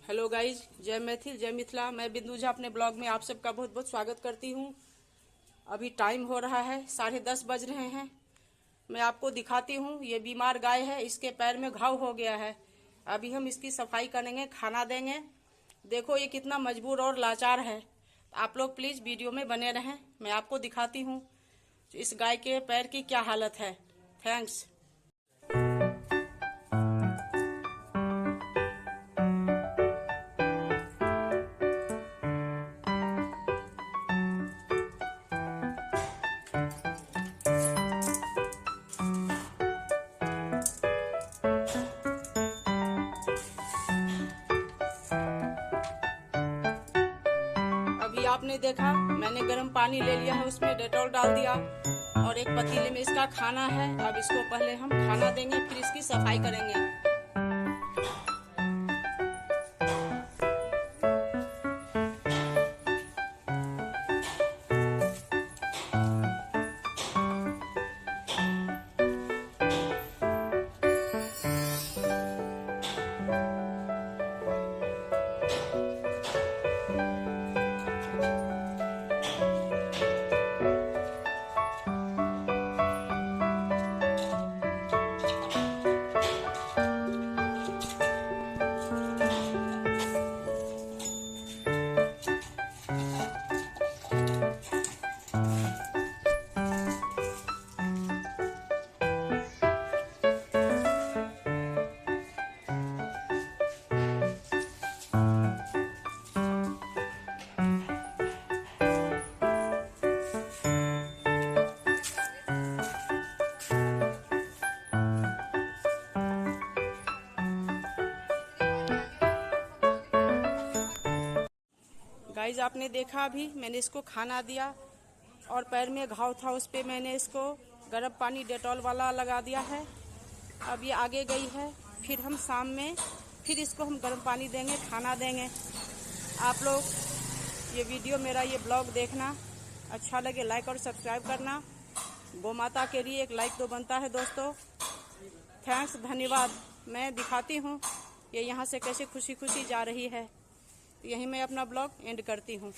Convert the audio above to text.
Hello guys, जय मैथिल जय मिथिला। मैं बिंदु झा अपने ब्लॉग में आप सबका बहुत बहुत स्वागत करती हूँ। अभी टाइम हो रहा है 10:30 बज रहे हैं। मैं आपको दिखाती हूँ, ये बीमार गाय है, इसके पैर में घाव हो गया है। अभी हम इसकी सफाई करेंगे, खाना देंगे। देखो ये कितना मजबूर और लाचार है। आप लोग प्लीज़ वीडियो में बने रहें, मैं आपको दिखाती हूँ इस गाय के पैर की क्या हालत है। थैंक्स। अभी आपने देखा, मैंने गर्म पानी ले लिया है, उसमें डेटॉल डाल दिया और एक पतीले में इसका खाना है। अब इसको पहले हम खाना देंगे, फिर इसकी सफाई करेंगे। गाइज आपने देखा, अभी मैंने इसको खाना दिया और पैर में घाव था, उस पर मैंने इसको गर्म पानी डेटॉल वाला लगा दिया है। अब ये आगे गई है, फिर हम शाम में फिर इसको हम गर्म पानी देंगे, खाना देंगे। आप लोग ये वीडियो, मेरा ये ब्लॉग देखना, अच्छा लगे लाइक और सब्सक्राइब करना। गौ माता के लिए एक लाइक तो बनता है दोस्तों। थैंक्स, धन्यवाद। मैं दिखाती हूँ ये यहाँ से कैसे खुशी खुशी जा रही है। यहीं मैं अपना ब्लॉग एंड करती हूँ।